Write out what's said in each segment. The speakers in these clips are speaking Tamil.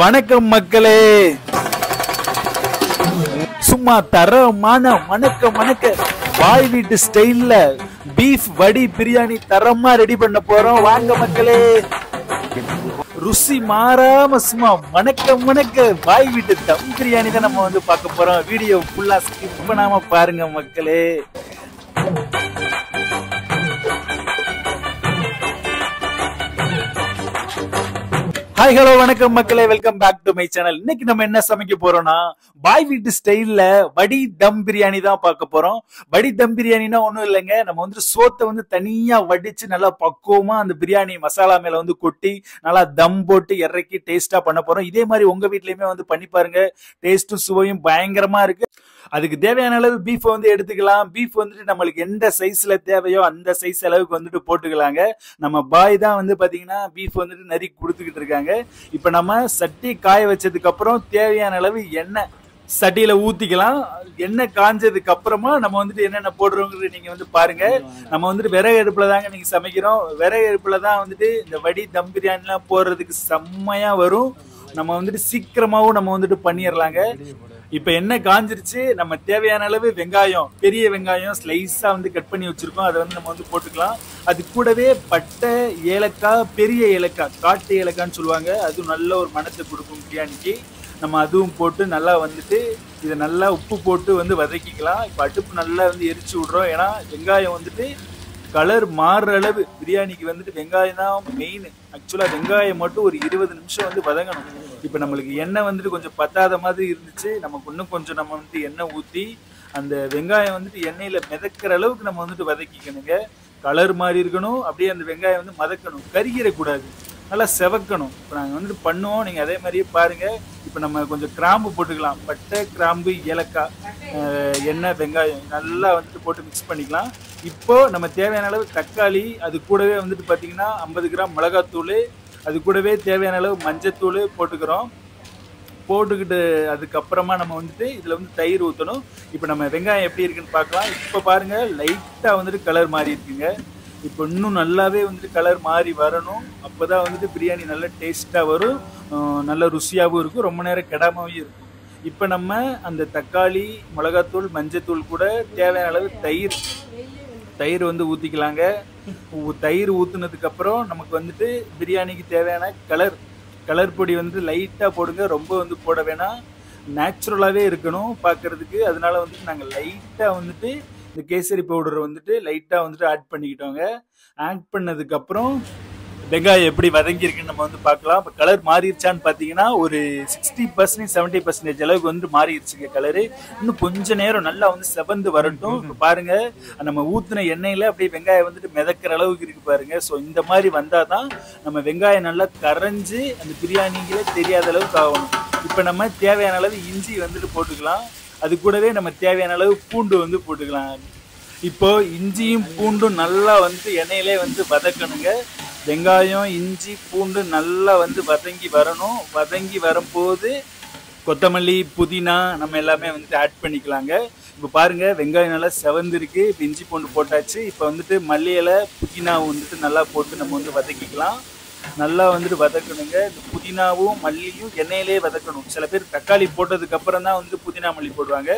வணக்கம் மக்களே. சும்மா தரமான மணக்க பாய் வீட்டு ஸ்டைல்ல பீஃப் வடி பிரியாணி தரமா ரெடி பண்ண போறோம். வாங்க மக்களே, ருசி மாறாம சும்மா மணக்க பாய் வீட்டு தம் பிரியாணி தான் நம்ம வந்து பார்க்க போறோம். வீடியோ ஃபுல்லா ஸ்கிப் பண்ணாம பாருங்க மக்களே. ஹாய் ஹலோ வணக்கம் மக்களே, welcome back to my channel. இன்னைக்கு நம்ம என்ன சமைக்க போறோம்னா பாய் வீட்டு ஸ்டைல்ல வடி தம் பிரியாணி தான் பார்க்க போறோம். வடி தம் பிரியாணினா ஒண்ணும் இல்லைங்க, நம்ம வந்து சோத்தை வந்து தனியா வடிச்சு நல்லா பக்குவமா அந்த பிரியாணி மசாலா மேல வந்து கொட்டி நல்லா தம் போட்டு இறக்கி டேஸ்டா பண்ண போறோம். இதே மாதிரி உங்க வீட்லயுமே வந்து பண்ணி பாருங்க, டேஸ்டும் சுவையும் பயங்கரமா இருக்கு. அதுக்கு தேவையான அளவு பீஃப் வந்து எடுத்துக்கலாம். பீஃப் வந்துட்டு நம்மளுக்கு எந்த சைஸ்ல தேவையோ அந்த சைஸ் அளவுக்கு வந்துட்டு போட்டுக்கலாங்க. நம்ம பாய் தான் வந்து பாத்தீங்கன்னா பீஃப் வந்துட்டு நறுக்கி கொடுத்துக்கிட்டு இருக்காங்க. இப்ப நம்ம சட்டி காய வச்சதுக்கு அப்புறம் தேவையான அளவு எண்ணெய் சட்டியில ஊத்திக்கலாம். எண்ணெய் காஞ்சதுக்கு அப்புறமா நம்ம வந்துட்டு என்னென்ன போடுறோங்கிறது நீங்க வந்து பாருங்க. நம்ம வந்துட்டு விறகு அடுப்புல தாங்க நீங்க சமைக்கிறோம். விறகு அடுப்புல தான் வந்துட்டு இந்த வடி தம் பிரியாணி எல்லாம் போடுறதுக்கு செம்மையா வரும். நம்ம வந்துட்டு சீக்கிரமாவும் நம்ம வந்துட்டு பண்ணிடலாங்க. இப்ப என்ன காஞ்சிருச்சு, நம்ம தேவையான அளவு வெங்காயம், பெரிய வெங்காயம் ஸ்லைஸா வந்து கட் பண்ணி வச்சிருக்கோம், அதை வந்து நம்ம வந்து போட்டுக்கலாம். அது கூடவே பட்டை, ஏலக்காய், பெரிய ஏலக்காய், காட்டு ஏலக்கான்னு சொல்லுவாங்க, அது நல்ல ஒரு மணத்தை கொடுக்கும் பிரியாணிக்கு. நம்ம அதுவும் போட்டு நல்லா வந்துட்டு இதை நல்லா உப்பு போட்டு வந்து வதக்கிக்கலாம். இப்ப அடுப்பு நல்லா வந்து எரிச்சு விடுறோம். ஏன்னா வெங்காயம் வந்துட்டு கலர் மாறுற அளவு பிரியாணிக்கு வந்துட்டு வெங்காயம் தான் மெயின். ஆக்சுவலா வெங்காயம் மட்டும் ஒரு 20 நிமிஷம் வந்து வதங்கணும். இப்ப நம்மளுக்கு எண்ணெய் வந்துட்டு கொஞ்சம் பத்தாத மாதிரி இருந்துச்சு, நமக்கு இன்னும் கொஞ்சம் நம்ம வந்துட்டு எண்ணெய் ஊத்தி அந்த வெங்காயம் வந்துட்டு எண்ணெயில மிதக்கிற அளவுக்கு நம்ம வந்துட்டு வதக்கிக்கணுங்க. கலர் மாறி இருக்கணும், அப்படியே அந்த வெங்காயம் வந்து மதக்கணும், கருகிடக்கூடாது, நல்லா செவக்கணும். இப்போ நாங்கள் வந்துட்டு பண்ணுவோம், நீங்கள் அதே மாதிரியே பாருங்க. இப்போ நம்ம கொஞ்சம் கிராம்பு போட்டுக்கலாம், பட்டை, கிராம்பு, ஏலக்காய், எண்ணெய், வெங்காயம் நல்லா வந்துட்டு போட்டு மிக்ஸ் பண்ணிக்கலாம். இப்போ நம்ம தேவையான அளவு தக்காளி, அது கூடவே வந்துட்டு பார்த்தீங்கன்னா 50 கிராம் மிளகாத்தூள், அது கூடவே தேவையான அளவு மஞ்சத்தூள் போட்டுக்கிறோம். போட்டுக்கிட்டு அதுக்கப்புறமா நம்ம வந்துட்டு இதில் வந்து தயிர் ஊற்றணும். இப்போ நம்ம வெங்காயம் எப்படி இருக்குன்னு பார்க்கலாம். இப்போ பாருங்க, லைட்டாக வந்துட்டு கலர் மாறி இருக்குங்க. இப்போ இன்னும் நல்லாவே வந்துட்டு கலர் மாறி வரணும். அப்போதான் வந்துட்டு பிரியாணி நல்லா டேஸ்ட்டாக வரும், நல்ல ருசியாகவும் இருக்கும், ரொம்ப நேரம் கெடாமவே இருக்கும். இப்போ நம்ம அந்த தக்காளி, மிளகாத்தூள், மஞ்சத்தூள் கூட தேவையான அளவு தயிர் வந்து ஊற்றிக்கலாங்க. தயிர் ஊற்றுனதுக்கு அப்புறம் நமக்கு வந்துட்டு பிரியாணிக்கு தேவையான கலர் பொடி வந்து லைட்டாக போடுங்க, ரொம்ப வந்து போட வேணாம், நேச்சுரலாகவே இருக்கணும் பார்க்கறதுக்கு. அதனால வந்துட்டு நாங்கள் லைட்டாக வந்துட்டு இந்த கேசரி பவுடர் வந்துட்டு லைட்டாக வந்துட்டு ஆட் பண்ணிக்கிட்டோங்க. ஆட் பண்ணதுக்கப்புறம் வெங்காயம் எப்படி வதங்கியிருக்குன்னு நம்ம வந்து பார்க்கலாம். இப்போ கலர் மாறிடுச்சான்னு பார்த்தீங்கன்னா ஒரு 60% 70% அளவுக்கு வந்து மாறிடுச்சுங்க கலரு. இன்னும் கொஞ்ச நேரம் நல்லா வந்து செவந்து வரட்டும். இப்போ பாருங்க, நம்ம ஊற்றின எண்ணெயில் அப்படியே வெங்காயம் வந்துட்டு மிதக்கிற அளவுக்கு இருக்கு பாருங்க. ஸோ இந்த மாதிரி வந்தால் தான் நம்ம வெங்காயம் நல்லா கரைஞ்சி அந்த பிரியாணிங்களே தெரியாத அளவுக்கு ஆகணும். இப்போ நம்ம தேவையான அளவு இஞ்சி வந்துட்டு போட்டுக்கலாம். அது கூடவே நம்ம தேவையான அளவு பூண்டு வந்து போட்டுக்கலாம். இப்போ இஞ்சியும் பூண்டும் நல்லா வந்து எண்ணெயிலே வந்து வதக்கணுங்க. வெங்காயம், இஞ்சி, பூண்டு நல்லா வந்து வதங்கி வரணும். வதங்கி வரும்போது கொத்தமல்லி, புதினா நம்ம எல்லாமே வந்துட்டு ஆட் பண்ணிக்கலாங்க. இப்போ பாருங்க, வெங்காயம் நல்லா செவந்திருக்கு. இப்போ இஞ்சி பூண்டு போட்டாச்சு. இப்போ வந்துட்டு மல்லி இலை, புதினா வந்துட்டு நல்லா போட்டு நம்ம வந்து வதக்கிக்கலாம். நல்லா வந்துட்டு வதக்கணுங்க. இந்த புதினாவும் மல்லியும் எண்ணெயிலே வதக்கணும். சில பேர் தக்காளி போட்டதுக்கு அப்புறம் தான் வந்து புதினா மல்லி போடுவாங்க.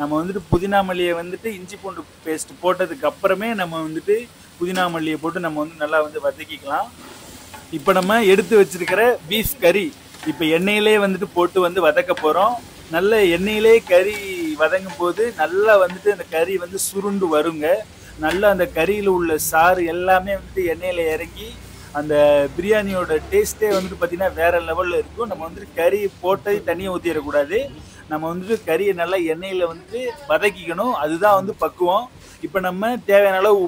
நம்ம வந்துட்டு புதினா மல்லியை வந்துட்டு இஞ்சி பூண்டு பேஸ்ட் போட்டதுக்கு அப்புறமே நம்ம வந்துட்டு புதினா மல்லியை போட்டு நம்ம வந்து நல்லா வந்து வதக்கிக்கலாம். இப்போ நம்ம எடுத்து வச்சிருக்கிற பீஃப் கறி இப்போ எண்ணெயிலே வந்துட்டு போட்டு வந்து வதக்க போகிறோம். நல்ல எண்ணெயிலே கறி வதங்கும் போது நல்லா வந்துட்டு அந்த கறி வந்து சுருண்டு வருங்க. நல்லா அந்த கறியில் உள்ள சாறு எல்லாமே வந்துட்டு எண்ணெயில் இறங்கி அந்த பிரியாணியோட டேஸ்ட்டே வந்துட்டு பார்த்தீங்கன்னா வேற லெவலில் இருக்கும். நம்ம வந்துட்டு கறி போட்டது தண்ணியை ஊற்றிடக்கூடாது. நம்ம வந்துட்டு கறியை நல்லா எண்ணெயில் வந்துட்டு வதக்கிக்கணும், அதுதான் வந்து பக்குவம். இப்போ நம்ம தேவையான அளவு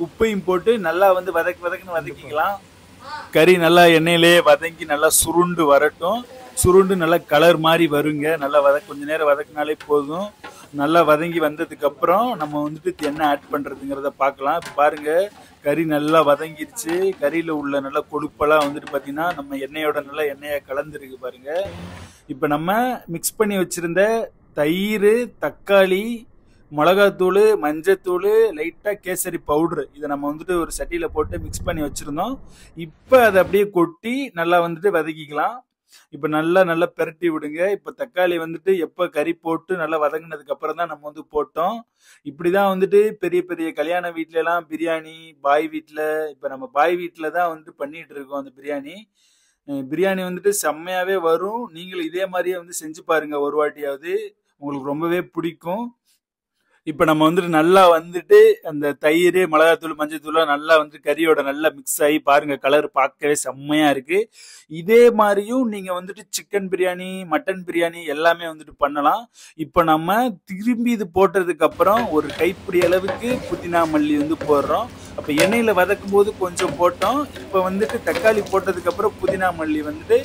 உப்பையும் போட்டு நல்லா வந்து வதக்குன்னு வதக்கிக்கலாம். கறி நல்லா எண்ணெயிலே வதங்கி நல்லா சுருண்டு வரட்டும். சுருண்டு நல்லா கலர் மாதிரி வருங்க. நல்லா கொஞ்ச நேரம் வதக்கினாலே போதும். நல்லா வதங்கி வந்ததுக்கு அப்புறம் நம்ம வந்துட்டு என்ன ஆட் பண்றதுங்கிறத பார்க்கலாம். இப்போ பாருங்க, கறி நல்லா வதங்கிருச்சு. கறியில உள்ள நல்ல கொழுப்பெல்லாம் வந்துட்டு பார்த்தீங்கன்னா நம்ம எண்ணெயோட நல்லா எண்ணெயை கலந்துருக்கு பாருங்க. இப்போ நம்ம மிக்ஸ் பண்ணி வச்சிருந்த தயிர், தக்காளி, மிளகாத்தூள், மஞ்சத்தூள், லைட்டாக கேசரி பவுட்ரு, இதை நம்ம வந்துட்டு ஒரு சட்டியில் போட்டு மிக்ஸ் பண்ணி வச்சுருந்தோம். இப்போ அதை அப்படியே கொட்டி நல்லா வந்துட்டு வதக்கிக்கலாம். இப்ப நல்லா நல்லா பெரட்டி விடுங்க. இப்ப தக்காளி வந்துட்டு எப்ப கறி போட்டு நல்லா வதங்கினதுக்கு அப்புறம் தான் நம்ம வந்து போட்டோம். இப்படிதான் வந்துட்டு பெரிய பெரிய கல்யாண வீட்ல எல்லாம் பிரியாணி, பாய் வீட்ல, இப்ப நம்ம பாய் வீட்ல தான் வந்து பண்ணிட்டு இருக்கோம் அந்த பிரியாணி. பிரியாணி வந்துட்டு செம்மையாவே வரும். நீங்களும் இதே மாதிரியே வந்து செஞ்சு பாருங்க ஒரு வாட்டியாவது. உங்களுக்கு ரொம்பவே பிடிக்கும். இப்ப நம்ம வந்துட்டு நல்லா வந்துட்டு அந்த தயிர், மிளகாத்தூள், மஞ்சள் நல்லா வந்து கறியோட நல்லா மிக்ஸ் ஆகி பாருங்க, கலர் பார்க்கவே செம்மையா இருக்கு. இதே மாதிரியும் நீங்க வந்துட்டு சிக்கன் பிரியாணி, மட்டன் பிரியாணி எல்லாமே வந்துட்டு பண்ணலாம். இப்ப நம்ம திரும்பி இது போட்டதுக்கு அப்புறம் ஒரு கைப்பிடி அளவுக்கு புதினா மல்லி வந்து போடுறோம். அப்ப எண்ணெயில வதக்கும் போது கொஞ்சம் போட்டோம். இப்ப வந்துட்டு தக்காளி போட்டதுக்கு அப்புறம் புதினா மல்லி வந்துட்டு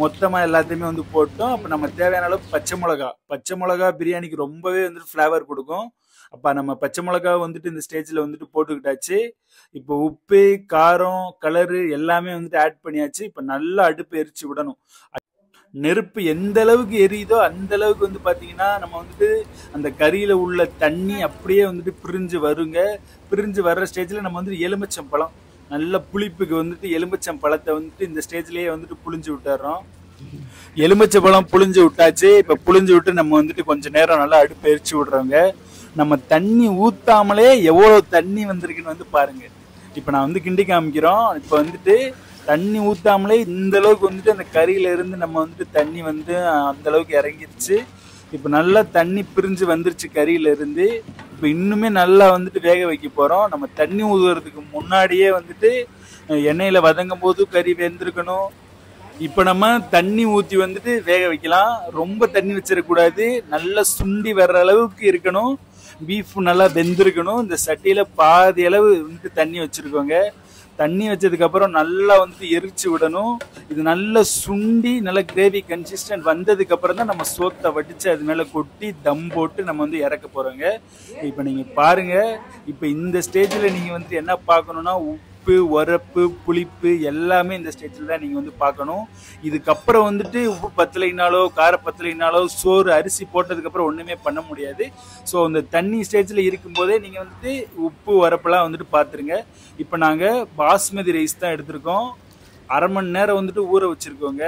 மொத்தமா எல்லாத்தையுமே வந்து போட்டோம். அப்ப நம்ம தேவையான அளவு பச்சை மிளகா பிரியாணிக்கு ரொம்பவே வந்துட்டு ஃபிளேவர் கொடுக்கும். அப்ப நம்ம பச்சை மிளகா வந்துட்டு இந்த ஸ்டேஜ்ல வந்துட்டு போட்டுக்கிட்டாச்சு. இப்போ உப்பு, காரம், கலரு எல்லாமே வந்துட்டு ஆட் பண்ணியாச்சு. இப்ப நல்லா அடுப்பு எரிச்சு விடணும். நெருப்பு எந்த அளவுக்கு எரியுதோ அந்த அளவுக்கு வந்து பாத்தீங்கன்னா நம்ம வந்துட்டு அந்த கறியில உள்ள தண்ணி அப்படியே வந்துட்டு பிரிஞ்சு வருங்க. பிரிஞ்சு வர்ற ஸ்டேஜ்ல நம்ம வந்து எலுமிச்சம்பழம், நல்ல புளிப்புக்கு வந்துட்டு எலுமிச்சம்பழத்தை வந்துட்டு இந்த ஸ்டேஜ்லயே வந்துட்டு புளிஞ்சு விட்டுறோம். எலுமிச்சம்பழம் புளிஞ்சு விட்டாச்சு. இப்ப புளிஞ்சு விட்டு நம்ம வந்துட்டு கொஞ்ச நேரம் நல்லா அடுப்பு எரிச்சு விடுறோங்க. நம்ம தண்ணி ஊத்தாமலே எவ்வளவு தண்ணி வந்திருக்குன்னு வந்து பாருங்க. இப்ப நான் வந்து கிண்டி காமிக்கிறோம். இப்ப வந்துட்டு தண்ணி ஊத்தாமலே இந்த அளவுக்கு வந்துட்டு அந்த கறியில இருந்து நம்ம வந்துட்டு தண்ணி வந்து அந்த அளவுக்கு இறங்கிருச்சு. இப்ப நல்லா தண்ணி பிரிஞ்சு வந்துருச்சு கறியில இருந்து. இப்ப இன்னுமே நல்லா வந்துட்டு வேக வைக்க போறோம். நம்ம தண்ணி ஊதுறதுக்கு முன்னாடியே வந்துட்டு எண்ணெயில வதங்கும் போது கறி வெந்திருக்கணும். இப்ப நம்ம தண்ணி ஊத்தி வந்துட்டு வேக வைக்கலாம். ரொம்ப தண்ணி வச்சிடக்கூடாது. நல்லா சுண்டி வர்ற அளவுக்கு இருக்கணும். பீஃப் நல்லா வெந்திருக்கணும். இந்த சட்டியில பாதி அளவு வந்துட்டு தண்ணி வச்சிருக்கோங்க. தண்ணி வச்சதுக்கு அப்புறம் நல்லா வந்துட்டு எரிச்சு விடணும். இது நல்லா சுண்டி நல்ல கிரேவி கன்சிஸ்டன்ட் வந்ததுக்கு அப்புறம் தான் நம்ம சோத்தை வடிச்சு அது மேல கொட்டி தம் போட்டு நம்ம வந்து இறக்க போறோங்க. இப்ப நீங்க பாருங்க. இப்ப இந்த ஸ்டேஜ்ல நீங்க வந்துட்டு என்ன பார்க்கணும்னா உப்பு, உரப்பு, புளிப்பு எல்லாமே இந்த ஸ்டேஜ்ல தான் நீங்க வந்து பார்க்கணும். இதுக்கப்புறம் வந்துட்டு உப்பு பத்தலைனாலோ கார பத்தலைனாலோ சோறு அரிசி போட்டதுக்கு அப்புறம் ஒண்ணுமே பண்ண முடியாது. ஸோ அந்த தண்ணி ஸ்டேஜ்ல இருக்கும்போதே நீங்க வந்துட்டு உப்பு உரப்பெல்லாம் வந்துட்டு பார்த்துருங்க. இப்போ நாங்க பாஸ்மதி ரைஸ் தான் எடுத்திருக்கோம். அரை மணி நேரம் வந்துட்டு ஊற வச்சிருக்கோங்க.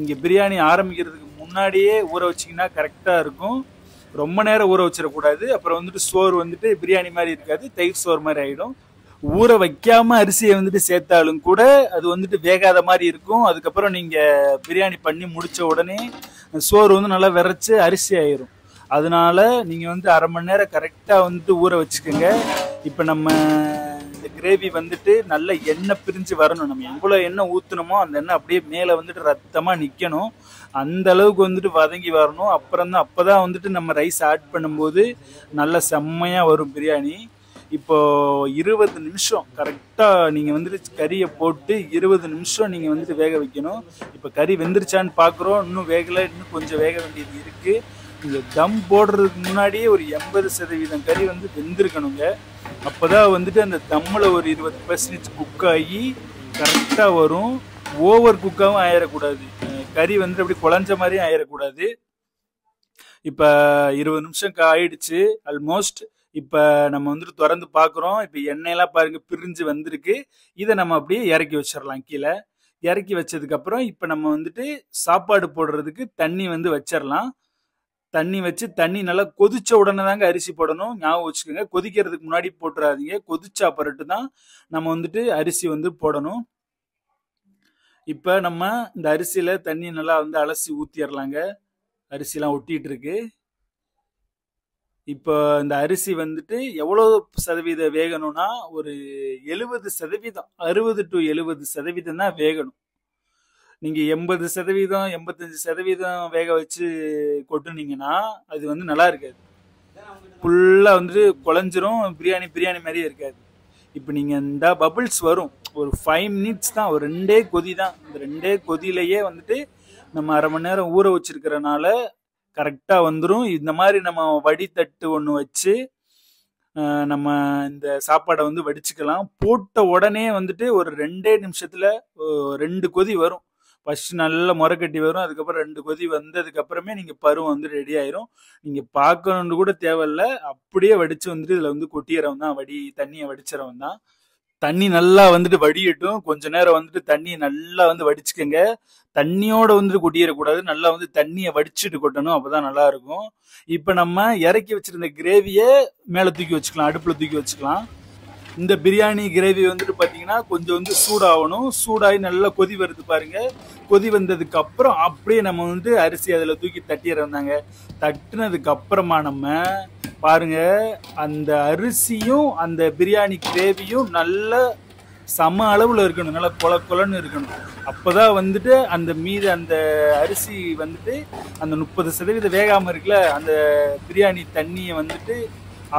இங்க பிரியாணி ஆரம்பிக்கிறதுக்கு முன்னாடியே ஊற வச்சிங்கன்னா கரெக்டா இருக்கும். ரொம்ப நேரம் ஊற வச்சிடக்கூடாது. அப்புறம் வந்துட்டு சோறு வந்துட்டு பிரியாணி மாதிரி இருக்காது, தயிர் சோறு மாதிரி ஆயிடும். ஊற வைக்காம அரிசியை வந்துட்டு சேர்த்தாலும் கூட அது வந்துட்டு வேகாத மாதிரி இருக்கும். அதுக்கப்புறம் நீங்க பிரியாணி பண்ணி முடிச்ச உடனே சோறு வந்து நல்லா விரைச்சு அரிசி ஆயிரும். அதனால நீங்க வந்து அரை மணி நேரம் கரெக்டா வந்துட்டு ஊற வச்சுக்கோங்க. இப்ப நம்ம இந்த கிரேவி வந்துட்டு நல்ல எண்ணெய் பிரிஞ்சு வரணும். நம்ம எவ்வளவு எண்ணெய் ஊத்துனமோ அந்த எண்ணெய் அப்படியே மேல வந்துட்டு ரத்தமா நிக்கணும். அந்த அளவுக்கு வந்துட்டு வதங்கி வரணும். அப்பதான் வந்துட்டு நம்ம ரைஸ் ஆட் பண்ணும்போது நல்ல செம்மையா வரும் பிரியாணி. இப்போ 20 நிமிஷம் கரெக்டா நீங்க வந்துட்டு கறியை போட்டு 20 நிமிஷம் நீங்க வந்துட்டு வேக வைக்கணும். இப்ப கறி வெந்துருச்சான்னு பாக்குறோம். இன்னும் வேகல, இன்னும் கொஞ்சம் வேக வேண்டியது இருக்கு. நீங்க தம் போடுறதுக்கு முன்னாடியே ஒரு 80% கறி வந்து வெந்திருக்கணுங்க. அப்பதான் வந்துட்டு அந்த தம்மில் ஒரு 20% குக் ஆகி கரெக்டா வரும். ஓவர் குக்காவும் ஆயிடக்கூடாது. கறி வந்து அப்படி குழஞ்ச மாதிரியும் ஆயிடக்கூடாது. இப்ப 20 நிமிஷம் ஆயிடுச்சு ஆல்மோஸ்ட். இப்ப நம்ம வந்துட்டு திறந்து பாக்குறோம். இப்ப எண்ணெயெல்லாம் பாருங்க பிரிஞ்சு வந்திருக்கு. இதை நம்ம அப்படியே இறக்கி வச்சிடலாம் கீழே. இறக்கி வச்சதுக்கு அப்புறம் இப்ப நம்ம வந்துட்டு சாப்பாடு போடுறதுக்கு தண்ணி வந்து வச்சிடலாம். தண்ணி வச்சு தண்ணி நல்லா கொதிச்ச உடனே தாங்க அரிசி போடணும். ஞாபகம் வச்சுக்கோங்க. கொதிக்கிறதுக்கு முன்னாடி போட்டுறாதீங்க. கொதிச்சா பிறகு தான் நம்ம வந்துட்டு அரிசி வந்து போடணும். இப்ப நம்ம இந்த அரிசியில தண்ணி நல்லா வந்து அலசி ஊத்திடலாங்க. அரிசிலாம் ஒட்டிட்டு இருக்கு. இப்போ இந்த அரிசி வந்துட்டு எவ்வளவு சதவீதம் வேகணும்னா ஒரு 70%, 60 to 70% தான் வேகணும். நீங்க 80%, 85% வேக வச்சு கொட்டுனீங்கன்னா அது வந்து நல்லா இருக்காது. ஃபுல்லா வந்துட்டு குழஞ்சிரும். பிரியாணி மாதிரியே இருக்காது. இப்போ நீங்க இந்த பபிள்ஸ் வரும். ஒரு 5 மினிட்ஸ் தான், ஒரு 2 கொதி தான். இந்த 2 கொதியிலேயே வந்துட்டு நம்ம அரை மணி நேரம் ஊற வச்சிருக்கிறனால கரெக்டா வந்துடும். இந்த மாதிரி நம்ம வடித்தட்டு ஒன்று வச்சு நம்ம இந்த சாப்பாடை வந்து வடிச்சுக்கலாம். போட்ட உடனே வந்துட்டு ஒரு 2 நிமிஷத்துல 2 கொதி வரும். ஃபர்ஸ்ட் நல்லா முறைக்கட்டி வரும். அதுக்கப்புறம் 2 கொதி வந்ததுக்கு அப்புறமே நீங்க பருவம் வந்து ரெடி ஆயிரும். நீங்க பார்க்கணும்னு கூட தேவையில்ல. அப்படியே வடிச்சு வந்துட்டு இதுல வந்து கொட்டியறவன் தான், தண்ணியை வடிச்சிடவன் தான். தண்ணி நல்லா வந்துட்டு வடியட்டும். கொஞ்ச நேரம் வந்துட்டு தண்ணியை நல்லா வந்து வடிச்சுக்கங்க. தண்ணியோட வந்துட்டு கொட்டிடக்கூடாது. நல்லா வந்து தண்ணியை வடிச்சுட்டு கொட்டணும். அப்பதான் நல்லா இருக்கும். இப்ப நம்ம இறக்கி வச்சிருந்த கிரேவியை மேல தூக்கி வச்சுக்கலாம். அடுப்புல தூக்கி வச்சுக்கலாம். இந்த பிரியாணி கிரேவி வந்துட்டு பாத்தீங்கன்னா கொஞ்சம் வந்து சூடாகணும். சூடாகி நல்லா கொதி வருது பாருங்க. கொதி வந்ததுக்கு அப்புறம் அப்படியே நம்ம வந்து அரிசி அதுல தூக்கி தட்டிடுறாங்க. தட்டினதுக்கு அப்புறமா நம்ம பாருங்க, அந்த அரிசியும் அந்த பிரியாணி கிரேவியும் நல்ல சம அளவுல இருக்கணும். நல்லா கொல கொலன்னு இருக்கணும். அப்பதான் வந்துட்டு அந்த மீது அந்த அரிசி வந்துட்டு அந்த 30% வேகாம இருக்குல்ல, அந்த பிரியாணி தண்ணியை வந்துட்டு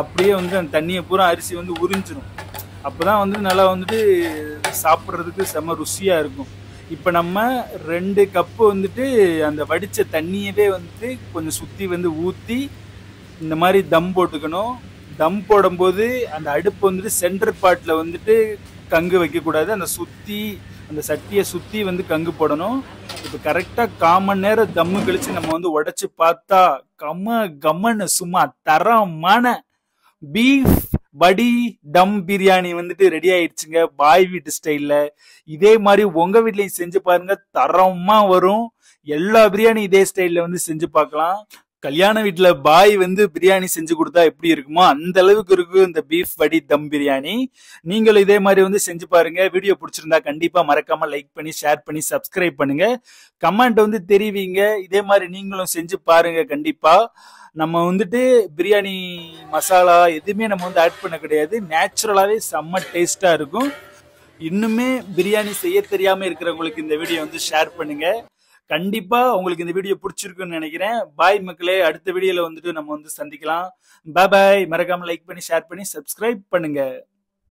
அப்படியே வந்து அந்த தண்ணியை பூரா அரிசி வந்து உறிஞ்சிடும். அப்பதான் வந்து நல்லா வந்துட்டு சாப்பிட்றதுக்கு செம ருசியா இருக்கும். இப்ப நம்ம 2 கப்பு வந்துட்டு அந்த வடிச்ச தண்ணியவே வந்துட்டு கொஞ்சம் சுத்தி வந்து ஊத்தி இந்த மாதிரி தம் போட்டுக்கணும். தம் போடும்போது அந்த அடுப்பு வந்துட்டு சென்டர் பார்ட்ல வந்துட்டு கங்கு வைக்கக்கூடாது. அந்த சட்டியை சுத்தி வந்து கங்கு போடணும். இப்போ கரெக்டா 1/4 மணி நேரம் தம்மு கழிச்சு நம்ம வந்து உடைச்சு பார்த்தா கம்மன்னு சும்மா தரமான பீஃப் வடி டம் பிரியாணி வந்துட்டு ரெடி ஆயிடுச்சுங்க, பாய் வீட்டு ஸ்டைல்ல. இதே மாதிரி உங்க வீட்லயும் செஞ்சு பாருங்க, தரமா வரும். எல்லா பிரியாணி இதே ஸ்டைல்ல வந்து செஞ்சு பார்க்கலாம். கல்யாண வீட்டுல பாய் வந்து பிரியாணி செஞ்சு கொடுத்தா எப்படி இருக்குமோ அந்த அளவுக்கு இருக்கும் இந்த பீஃப் வடி தம் பிரியாணி. நீங்களும் இதே மாதிரி வந்து செஞ்சு பாருங்க. வீடியோ பிடிச்சிருந்தா கண்டிப்பா மறக்காம லைக் பண்ணி ஷேர் பண்ணி சப்ஸ்கிரைப் பண்ணுங்க. கமெண்ட் வந்து தெரிவிங்க. இதே மாதிரி நீங்களும் செஞ்சு பாருங்க. கண்டிப்பா நம்ம வந்துட்டு பிரியாணி மசாலா எதுவுமே நம்ம வந்து ஆட் பண்ண கிடையாது. நேச்சுரலாவே செம்ம டேஸ்டா இருக்கும். இன்னுமே பிரியாணி செய்ய தெரியாம இருக்கிறவங்களுக்கு இந்த வீடியோ வந்து ஷேர் பண்ணுங்க. கண்டிப்பா உங்களுக்கு இந்த வீடியோ பிடிச்சிருக்குன்னு நினைக்கிறேன். பாய் மக்களே, அடுத்த வீடியோல வந்துட்டு நம்ம வந்து சந்திக்கலாம். பாய் பாய். மறக்காம லைக் பண்ணி ஷேர் பண்ணி சப்ஸ்கிரைப் பண்ணுங்க.